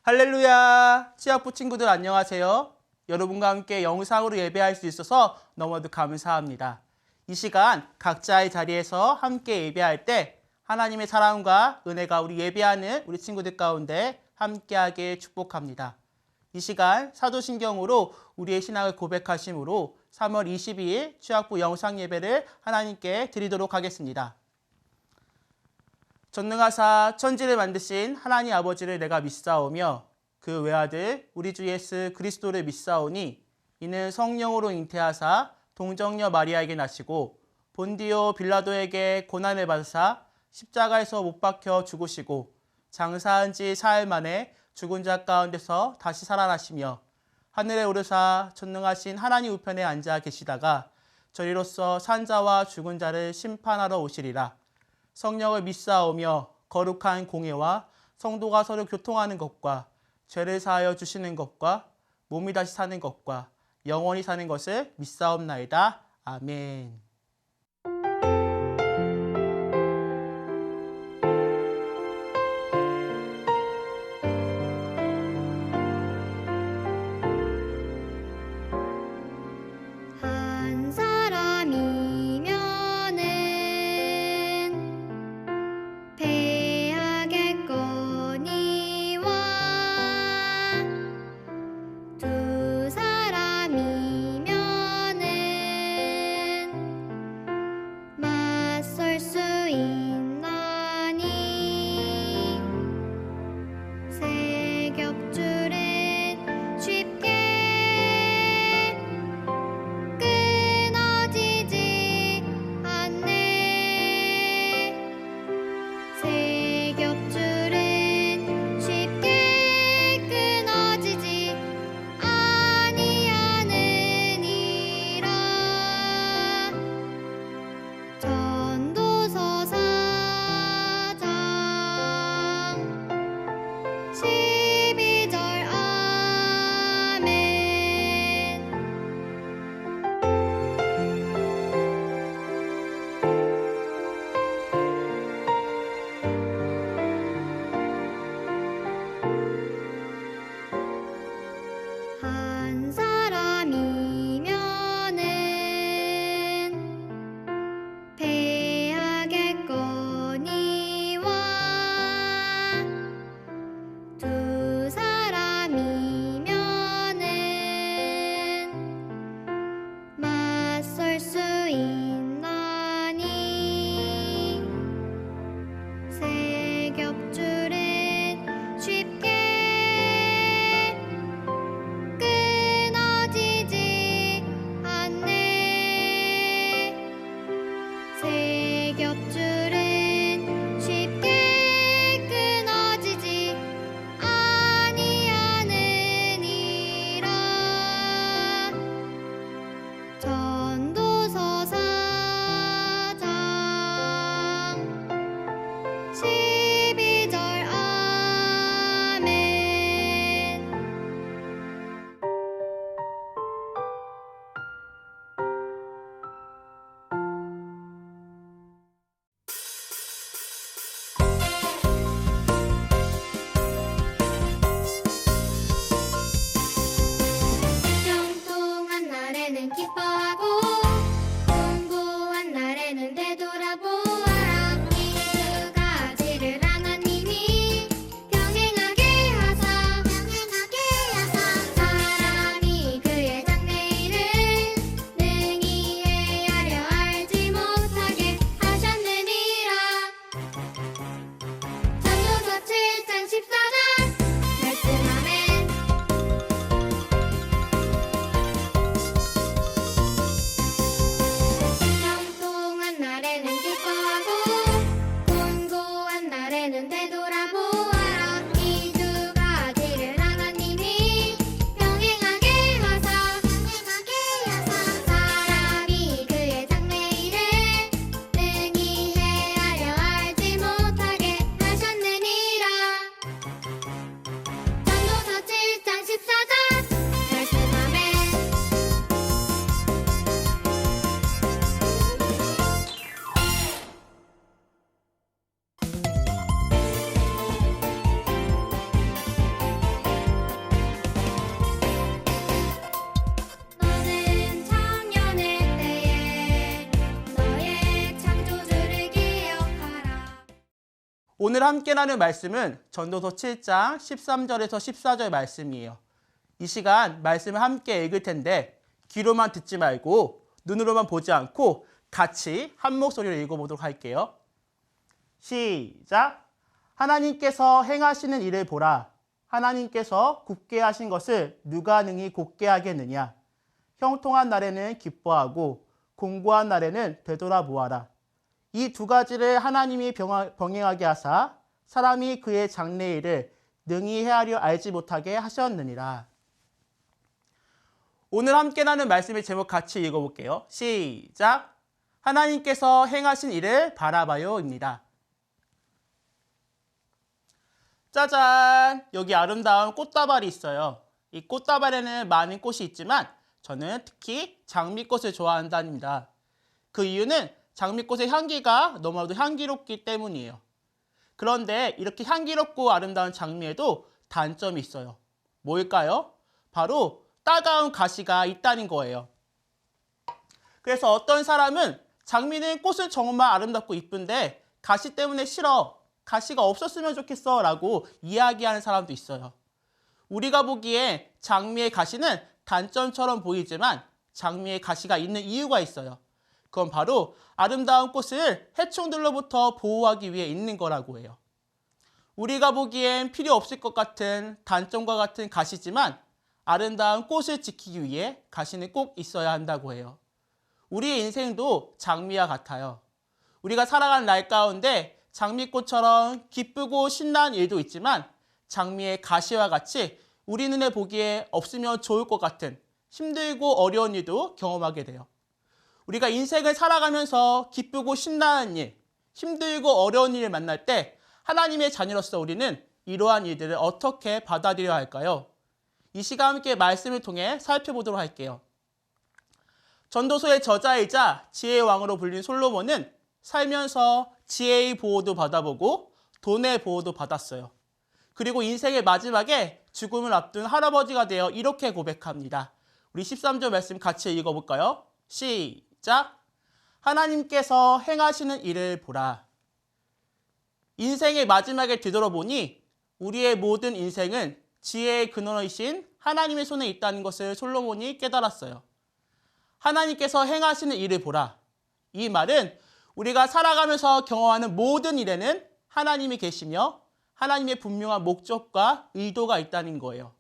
할렐루야! 치아부 친구들 안녕하세요. 여러분과 함께 영상으로 예배할 수 있어서 너무도 감사합니다. 이 시간 각자의 자리에서 함께 예배할 때 하나님의 사랑과 은혜가 우리 예배하는 우리 친구들 가운데 함께하게 축복합니다. 이 시간 사도신경으로 우리의 신앙을 고백하심으로 3월 22일 취학부 영상 예배를 하나님께 드리도록 하겠습니다. 전능하사 천지를 만드신 하나님 아버지를 내가 믿사오며 그 외아들 우리 주 예수 그리스도를 믿사오니 이는 성령으로 잉태하사 동정녀 마리아에게 나시고 본디오 빌라도에게 고난을 받으사 십자가에서 못 박혀 죽으시고 장사한 지 사흘 만에 죽은 자 가운데서 다시 살아나시며 하늘에 오르사 전능하신 하나님 우편에 앉아 계시다가 저리로서 산자와 죽은 자를 심판하러 오시리라. 성령을 믿사오며 거룩한 공예와 성도가 서로 교통하는 것과 죄를 사하여 주시는 것과 몸이 다시 사는 것과 영원히 사는 것을 믿사옵나이다. 아멘. 오늘 함께 나눌 말씀은 전도서 7장 13절에서 14절 말씀이에요. 이 시간 말씀을 함께 읽을 텐데 귀로만 듣지 말고 눈으로만 보지 않고 같이 한 목소리로 읽어보도록 할게요. 시작! 하나님께서 행하시는 일을 보라. 하나님께서 굳게 하신 것을 누가 능히 곧게 하겠느냐. 형통한 날에는 기뻐하고 공고한 날에는 되돌아보아라. 이 두 가지를 하나님이 병행하게 하사 사람이 그의 장래일을 능히 헤아려 알지 못하게 하셨느니라. 오늘 함께 나눈 말씀의 제목 같이 읽어볼게요. 시작! 하나님께서 행하신 일을 바라봐요입니다. 짜잔! 여기 아름다운 꽃다발이 있어요. 이 꽃다발에는 많은 꽃이 있지만 저는 특히 장미꽃을 좋아한답니다. 그 이유는 장미꽃의 향기가 너무나도 향기롭기 때문이에요. 그런데 이렇게 향기롭고 아름다운 장미에도 단점이 있어요. 뭘까요? 바로 따가운 가시가 있다는 거예요. 그래서 어떤 사람은 장미는 꽃은 정말 아름답고 이쁜데 가시 때문에 싫어. 가시가 없었으면 좋겠어 라고 이야기하는 사람도 있어요. 우리가 보기에 장미의 가시는 단점처럼 보이지만 장미의 가시가 있는 이유가 있어요. 그건 바로 아름다운 꽃을 해충들로부터 보호하기 위해 있는 거라고 해요. 우리가 보기엔 필요 없을 것 같은 단점과 같은 가시지만 아름다운 꽃을 지키기 위해 가시는 꼭 있어야 한다고 해요. 우리의 인생도 장미와 같아요. 우리가 살아가는 날 가운데 장미꽃처럼 기쁘고 신나는 일도 있지만 장미의 가시와 같이 우리 눈에 보기에 없으면 좋을 것 같은 힘들고 어려운 일도 경험하게 돼요. 우리가 인생을 살아가면서 기쁘고 신나는 일, 힘들고 어려운 일을 만날 때 하나님의 자녀로서 우리는 이러한 일들을 어떻게 받아들여야 할까요? 이 시간 함께 말씀을 통해 살펴보도록 할게요. 전도서의 저자이자 지혜의 왕으로 불린 솔로몬은 살면서 지혜의 보호도 받아보고 돈의 보호도 받았어요. 그리고 인생의 마지막에 죽음을 앞둔 할아버지가 되어 이렇게 고백합니다. 우리 13절 말씀 같이 읽어볼까요? 시작! 하나님께서 행하시는 일을 보라. 인생의 마지막에 뒤돌아보니 우리의 모든 인생은 지혜의 근원이신 하나님의 손에 있다는 것을 솔로몬이 깨달았어요. 하나님께서 행하시는 일을 보라. 이 말은 우리가 살아가면서 경험하는 모든 일에는 하나님이 계시며 하나님의 분명한 목적과 의도가 있다는 거예요.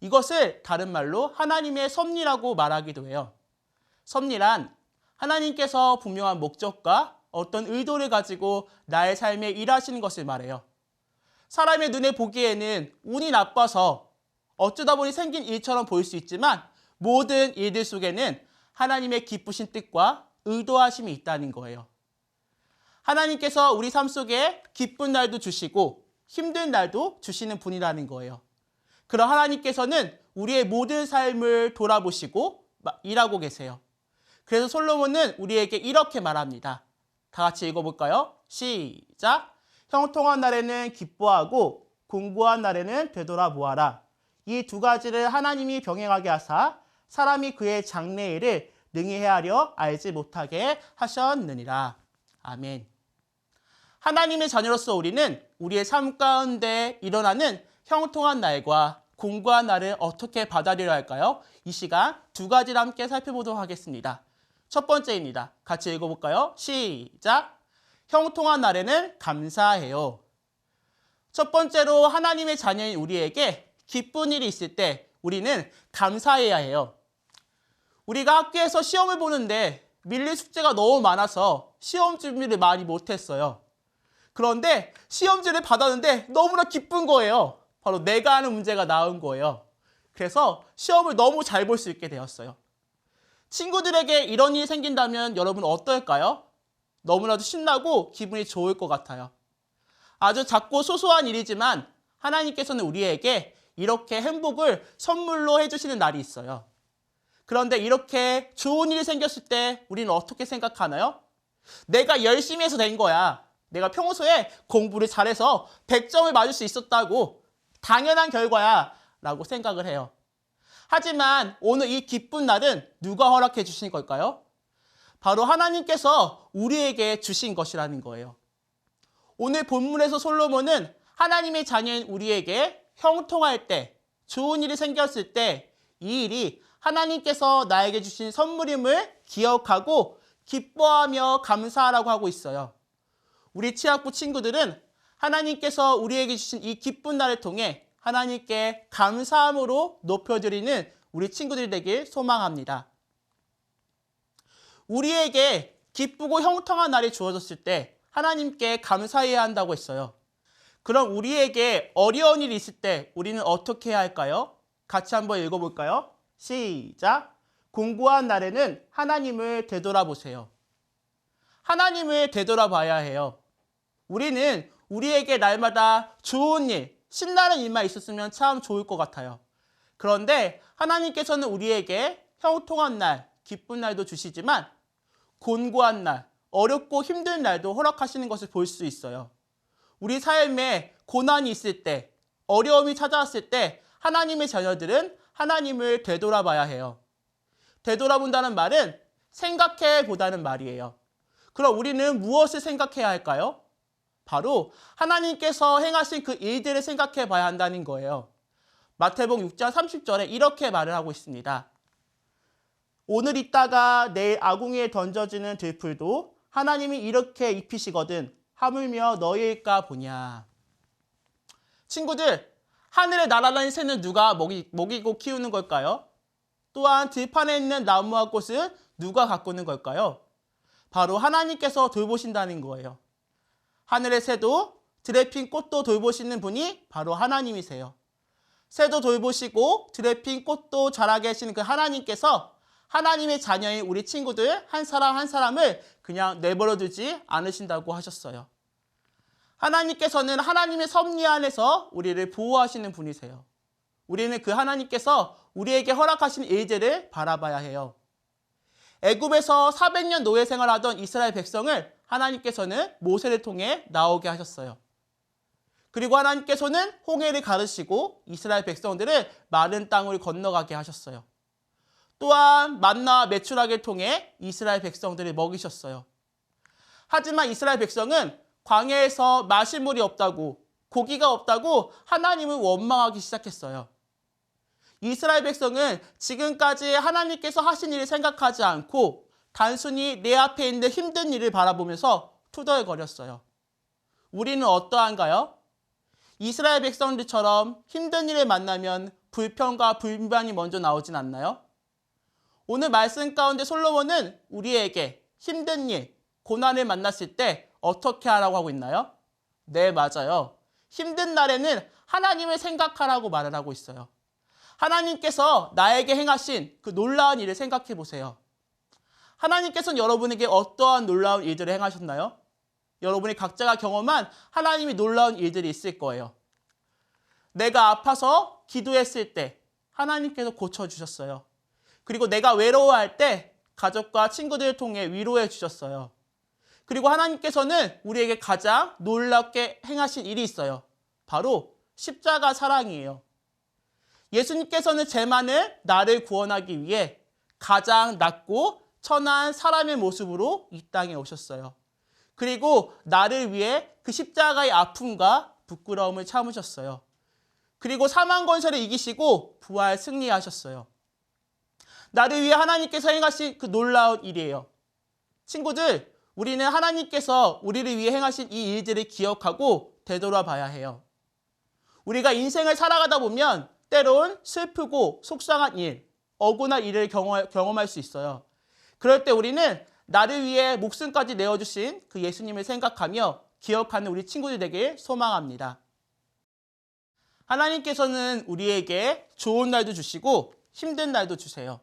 이것을 다른 말로 하나님의 섭리라고 말하기도 해요. 섭리란 하나님께서 분명한 목적과 어떤 의도를 가지고 나의 삶에 일하시는 것을 말해요. 사람의 눈에 보기에는 운이 나빠서 어쩌다 보니 생긴 일처럼 보일 수 있지만 모든 일들 속에는 하나님의 기쁘신 뜻과 의도하심이 있다는 거예요. 하나님께서 우리 삶 속에 기쁜 날도 주시고 힘든 날도 주시는 분이라는 거예요. 그럼 하나님께서는 우리의 모든 삶을 돌아보시고 일하고 계세요. 그래서 솔로몬은 우리에게 이렇게 말합니다. 다 같이 읽어볼까요? 시작! 형통한 날에는 기뻐하고 공고한 날에는 되돌아보아라. 이 두 가지를 하나님이 병행하게 하사 사람이 그의 장래일을 능히 헤아려 알지 못하게 하셨느니라. 아멘. 하나님의 자녀로서 우리는 우리의 삶 가운데 일어나는 형통한 날과 공고한 날을 어떻게 받아들여야 할까요? 이 시간 두 가지를 함께 살펴보도록 하겠습니다. 첫 번째입니다. 같이 읽어볼까요? 시작! 형통한 날에는 감사해요. 첫 번째로 하나님의 자녀인 우리에게 기쁜 일이 있을 때 우리는 감사해야 해요. 우리가 학교에서 시험을 보는데 밀릴 숙제가 너무 많아서 시험 준비를 많이 못했어요. 그런데 시험지를 받았는데 너무나 기쁜 거예요. 바로 내가 하는 문제가 나온 거예요. 그래서 시험을 너무 잘 볼 수 있게 되었어요. 친구들에게 이런 일이 생긴다면 여러분 어떨까요? 너무나도 신나고 기분이 좋을 것 같아요. 아주 작고 소소한 일이지만 하나님께서는 우리에게 이렇게 행복을 선물로 해주시는 날이 있어요. 그런데 이렇게 좋은 일이 생겼을 때 우리는 어떻게 생각하나요? 내가 열심히 해서 된 거야. 내가 평소에 공부를 잘해서 100점을 맞을 수 있었다고 당연한 결과야 라고 생각을 해요. 하지만 오늘 이 기쁜 날은 누가 허락해 주신 걸까요? 바로 하나님께서 우리에게 주신 것이라는 거예요. 오늘 본문에서 솔로몬은 하나님의 자녀인 우리에게 형통할 때, 좋은 일이 생겼을 때 이 일이 하나님께서 나에게 주신 선물임을 기억하고 기뻐하며 감사하라고 하고 있어요. 우리 치학부 친구들은 하나님께서 우리에게 주신 이 기쁜 날을 통해 하나님께 감사함으로 높여드리는 우리 친구들이 되길 소망합니다. 우리에게 기쁘고 형통한 날이 주어졌을 때 하나님께 감사해야 한다고 했어요. 그럼 우리에게 어려운 일이 있을 때 우리는 어떻게 해야 할까요? 같이 한번 읽어볼까요? 시작! 공고한 날에는 하나님을 되돌아보세요. 하나님을 되돌아봐야 해요. 우리는 우리에게 날마다 좋은 일, 신나는 일만 있었으면 참 좋을 것 같아요. 그런데 하나님께서는 우리에게 형통한 날, 기쁜 날도 주시지만 곤고한 날, 어렵고 힘든 날도 허락하시는 것을 볼 수 있어요. 우리 삶에 고난이 있을 때, 어려움이 찾아왔을 때 하나님의 자녀들은 하나님을 되돌아봐야 해요. 되돌아본다는 말은 생각해보다는 말이에요. 그럼 우리는 무엇을 생각해야 할까요? 바로 하나님께서 행하신 그 일들을 생각해 봐야 한다는 거예요. 마태복음 6장 30절에 이렇게 말을 하고 있습니다. 오늘 있다가 내일 아궁이에 던져지는 들풀도 하나님이 이렇게 입히시거든 하물며 너희일까 보냐. 친구들, 하늘에 날아다니는 새는 누가 먹이고 키우는 걸까요? 또한 들판에 있는 나무와 꽃은 누가 가꾸는 걸까요? 바로 하나님께서 돌보신다는 거예요. 하늘의 새도 들에 핀 꽃도 돌보시는 분이 바로 하나님이세요. 새도 돌보시고 들에 핀 꽃도 자라게 하시는 그 하나님께서 하나님의 자녀인 우리 친구들 한 사람 한 사람을 그냥 내버려 두지 않으신다고 하셨어요. 하나님께서는 하나님의 섭리 안에서 우리를 보호하시는 분이세요. 우리는 그 하나님께서 우리에게 허락하신 일들을 바라봐야 해요. 애굽에서 400년 노예 생활하던 이스라엘 백성을 하나님께서는 모세를 통해 나오게 하셨어요. 그리고 하나님께서는 홍해를 가르시고 이스라엘 백성들을 마른 땅을 건너가게 하셨어요. 또한 만나와 메추라기를 통해 이스라엘 백성들을 먹이셨어요. 하지만 이스라엘 백성은 광야에서 마실 물이 없다고, 고기가 없다고 하나님을 원망하기 시작했어요. 이스라엘 백성은 지금까지 하나님께서 하신 일을 생각하지 않고 단순히 내 앞에 있는 힘든 일을 바라보면서 투덜거렸어요. 우리는 어떠한가요? 이스라엘 백성들처럼 힘든 일을 만나면 불평과 불만이 먼저 나오진 않나요? 오늘 말씀 가운데 솔로몬은 우리에게 힘든 일, 고난을 만났을 때 어떻게 하라고 하고 있나요? 네, 맞아요. 힘든 날에는 하나님을 생각하라고 말을 하고 있어요. 하나님께서 나에게 행하신 그 놀라운 일을 생각해 보세요. 하나님께서는 여러분에게 어떠한 놀라운 일들을 행하셨나요? 여러분이 각자가 경험한 하나님의 놀라운 일들이 있을 거예요. 내가 아파서 기도했을 때 하나님께서 고쳐주셨어요. 그리고 내가 외로워할 때 가족과 친구들을 통해 위로해 주셨어요. 그리고 하나님께서는 우리에게 가장 놀랍게 행하신 일이 있어요. 바로 십자가 사랑이에요. 예수님께서는 죄만을 나를 구원하기 위해 가장 낮고 천한 사람의 모습으로 이 땅에 오셨어요. 그리고 나를 위해 그 십자가의 아픔과 부끄러움을 참으셨어요. 그리고 사망 권세를 이기시고 부활 승리하셨어요. 나를 위해 하나님께서 행하신 그 놀라운 일이에요. 친구들, 우리는 하나님께서 우리를 위해 행하신 이 일들을 기억하고 되돌아봐야 해요. 우리가 인생을 살아가다 보면 때론 슬프고 속상한 일, 억울한 일을 경험할 수 있어요. 그럴 때 우리는 나를 위해 목숨까지 내어주신 그 예수님을 생각하며 기억하는 우리 친구들 되길 소망합니다. 하나님께서는 우리에게 좋은 날도 주시고 힘든 날도 주세요.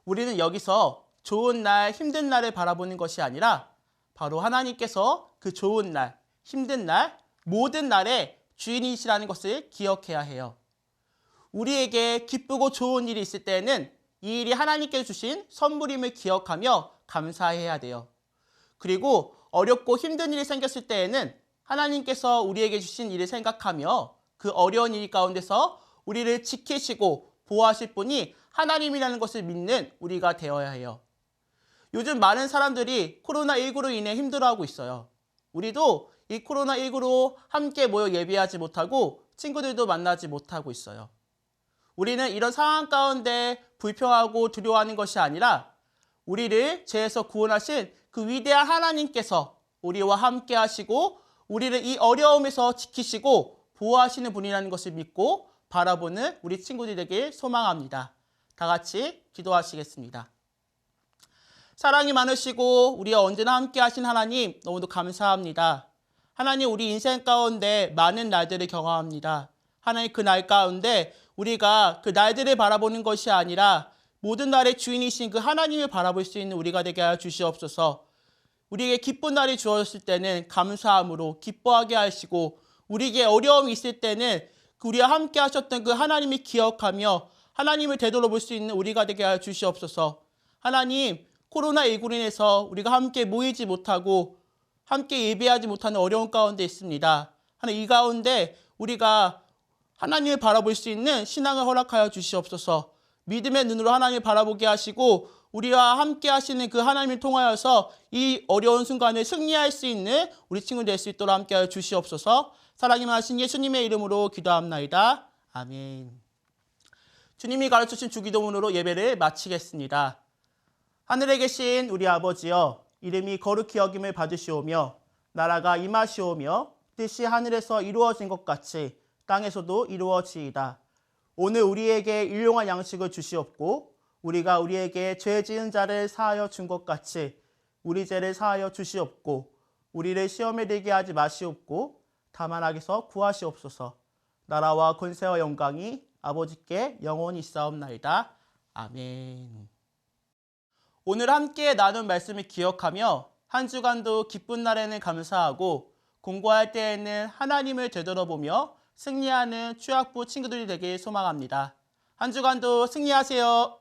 우리는 여기서 좋은 날, 힘든 날을 바라보는 것이 아니라 바로 하나님께서 그 좋은 날, 힘든 날, 모든 날의 주인이시라는 것을 기억해야 해요. 우리에게 기쁘고 좋은 일이 있을 때에는 이 일이 하나님께 주신 선물임을 기억하며 감사해야 돼요. 그리고 어렵고 힘든 일이 생겼을 때에는 하나님께서 우리에게 주신 일을 생각하며 그 어려운 일 가운데서 우리를 지키시고 보호하실 분이 하나님이라는 것을 믿는 우리가 되어야 해요. 요즘 많은 사람들이 코로나19로 인해 힘들어하고 있어요. 우리도 이 코로나19로 함께 모여 예배하지 못하고 친구들도 만나지 못하고 있어요. 우리는 이런 상황 가운데 불평하고 두려워하는 것이 아니라 우리를 죄에서 구원하신 그 위대한 하나님께서 우리와 함께 하시고 우리를 이 어려움에서 지키시고 보호하시는 분이라는 것을 믿고 바라보는 우리 친구들이 되길 소망합니다. 다 같이 기도하시겠습니다. 사랑이 많으시고 우리와 언제나 함께 하신 하나님 너무도 감사합니다. 하나님 우리 인생 가운데 많은 날들을 경험합니다. 하나님 그 날 가운데 우리가 그 날들을 바라보는 것이 아니라 모든 날의 주인이신 그 하나님을 바라볼 수 있는 우리가 되게 하여 주시옵소서. 우리에게 기쁜 날이 주어졌을 때는 감사함으로 기뻐하게 하시고 우리에게 어려움이 있을 때는 우리와 함께 하셨던 그 하나님을 기억하며 하나님을 되돌아볼 수 있는 우리가 되게 하여 주시옵소서. 하나님 코로나19로 인해서 우리가 함께 모이지 못하고 함께 예배하지 못하는 어려운 가운데 있습니다. 하나님 이 가운데 우리가 하나님을 바라볼 수 있는 신앙을 허락하여 주시옵소서. 믿음의 눈으로 하나님을 바라보게 하시고 우리와 함께 하시는 그 하나님을 통하여서 이 어려운 순간을 승리할 수 있는 우리 친구 될 수 있도록 함께하여 주시옵소서. 사랑이 많으신 예수님의 이름으로 기도합나이다. 아멘. 주님이 가르쳐주신 주기도문으로 예배를 마치겠습니다. 하늘에 계신 우리 아버지여, 이름이 거룩히 여김을 받으시오며 나라가 임하시오며 뜻이 하늘에서 이루어진 것 같이 땅에서도 이루어지이다. 오늘 우리에게 일용할 양식을 주시옵고 우리가 우리에게 죄 지은 자를 사하여 준 것 같이 우리 죄를 사하여 주시옵고 우리를 시험에 들게 하지 마시옵고 다만 악에서 구하시옵소서. 나라와 권세와 영광이 아버지께 영원히 있사옵나이다. 아멘. 오늘 함께 나눈 말씀을 기억하며 한 주간도 기쁜 날에는 감사하고 공부할 때에는 하나님을 되돌아보며 승리하는 취학부 친구들이 되길 소망합니다. 한 주간도 승리하세요.